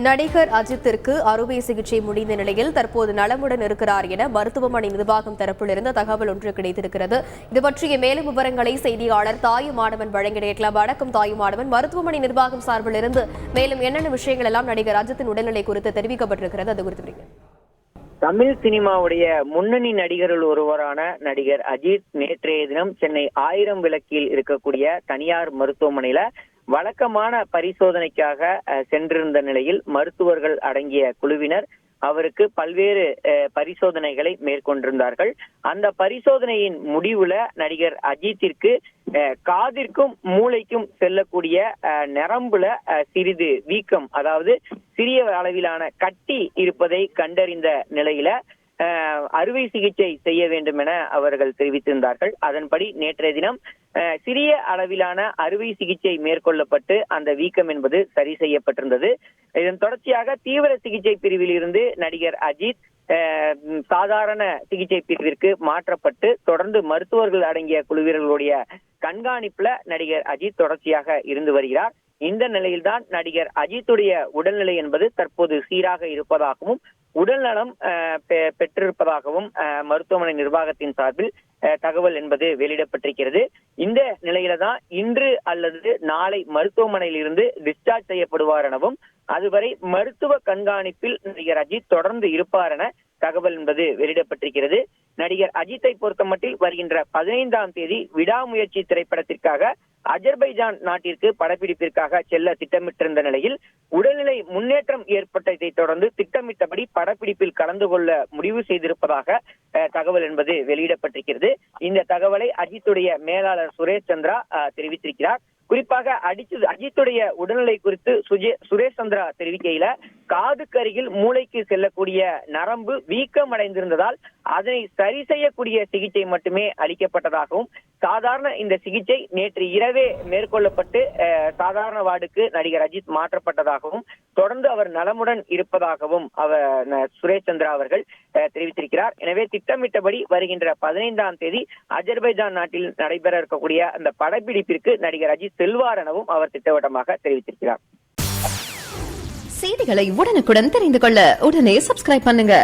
நடிகர் அஜித்திற்கு அறுவை சிகிச்சை முடிந்த நிலையில் தற்போது நலமுடன் இருக்கிறார் என மருத்துவமனை நிர்வாகம் தரப்பிலிருந்து தகவல் ஒன்று கிடைத்திருக்கிறது. இது பற்றிய மேலும் விவரங்களை செய்தியாளர் தாயுமானவன் வழங்கியிருக்கலாம். வணக்கம் தாயுமானவன், மருத்துவமனை நிர்வாகம் சார்பில் இருந்து மேலும் என்னென்ன விஷயங்கள் எல்லாம் நடிகர் அஜித்தின் உடல்நிலை குறித்து தெரிவிக்கப்பட்டிருக்கிறது, அது குறித்து தமிழ் சினிமாவுடைய முன்னணி நடிகர்கள் ஒருவரான நடிகர் அஜித் நேற்றைய தினம் சென்னை 1000 விளக்கில் இருக்கக்கூடிய தனியார் மருத்துவமனையில வழக்கமான பரிசோதனைக்காக சென்றிருந்த நிலையில் மருத்துவர்கள் அடங்கிய குழுவினர் அவருக்கு பல்வேறு பரிசோதனைகளை மேற்கொண்டிருந்தார்கள். அந்த பரிசோதனையின் முடிவுல நடிகர் அஜித்திற்கு காதிற்கும் மூளைக்கும் செல்லக்கூடிய நரம்புல சிறிது வீக்கம், அதாவது சிறிய அளவிலான கட்டி இருப்பதை கண்டறிந்த நிலையில அறுவை சிகிச்சை செய்ய வேண்டும் என அவர்கள் தெரிவித்திருந்தார்கள். அதன்படி நேற்றைய தினம் சிறிய அளவிலான அறுவை சிகிச்சை மேற்கொள்ளப்பட்டு அந்த வீக்கம் என்பது சரி செய்யப்பட்டிருந்தது. இதன் தொடர்ச்சியாக தீவிர சிகிச்சை பிரிவில் இருந்து நடிகர் அஜித் சாதாரண சிகிச்சை பிரிவிற்கு மாற்றப்பட்டு தொடர்ந்து மருத்துவர்கள் அடங்கிய குழுவினர்களுடைய கண்காணிப்புல நடிகர் அஜித் தொடர்ச்சியாக இருந்து வருகிறார். இந்த நிலையில்தான் நடிகர் அஜித்துடைய உடல்நிலை என்பது தற்போது சீராக இருப்பதாகவும் உடல்நலம் பெற்றிருப்பதாகவும் மருத்துவமனை நிர்வாகத்தின் சார்பில் தகவல் என்பது வெளியிடப்பட்டிருக்கிறது. இந்த நிலையில தான் இன்று அல்லது நாளை மருத்துவமனையில் இருந்து டிஸ்சார்ஜ் செய்யப்படுவார் எனவும் அதுவரை மருத்துவ கண்காணிப்பில் நடிகர் அஜித் தொடர்ந்து இருப்பார் என தகவல் என்பது வெளியிடப்பட்டிருக்கிறது. நடிகர் அஜித்தை பொறுத்தமட்டில் வருகின்ற 15ஆம் தேதி விடாமுயற்சி திரைப்படத்திற்காக அஜர்பைஜான் நாட்டிற்கு படப்பிடிப்பிற்காக செல்ல திட்டமிட்டிருந்த நிலையில் உடல்நிலை முன்னேற்றம் ஏற்பட்டதை தொடர்ந்து திட்டமிட்டபடி படப்பிடிப்பில் கலந்து கொள்ள முடிவு செய்திருப்பதாக தகவல் என்பது வெளியிடப்பட்டிருக்கிறது. இந்த தகவலை அஜித்துடைய மேலாளர் சுரேஷ் சந்திரா தெரிவித்திருக்கிறார். குறிப்பாக அஜித்துடைய உடல்நிலை குறித்து சுரேஷ் சந்திரா தெரிவிக்கையில காதுக்கு அருகில் மூளைக்கு செல்லக்கூடிய நரம்பு வீக்கம் அடைந்திருந்ததால் அதனை சரி செய்யக்கூடிய சிகிச்சை மட்டுமே அளிக்கப்பட்டதாகவும் சாதாரண இந்த சிகிச்சை நேற்று இரவே மேற்கொள்ளப்பட்டு சாதாரண வார்டுக்கு நடிகர் அஜித் மாற்றப்பட்டதாகவும் தொடர்ந்து அவர் நலமுடன் இருப்பதாகவும் சுரேஷ் சந்திரா அவர்கள் தெரிவித்திருக்கிறார். எனவே திட்டமிட்டபடி வருகின்ற 15ஆம் தேதி அஜர்பைஜான் நாட்டில் நடைபெற இருக்கக்கூடிய அந்த படப்பிடிப்பிற்கு நடிகர் அஜித் செல்வார் எனவும் அவர் திட்டவட்டமாக தெரிவித்திருக்கிறார். செய்திகளை உடனுக்குடன் தெரிந்து கொள்ள உடனே சப்ஸ்கிரைப் பண்ணுங்க.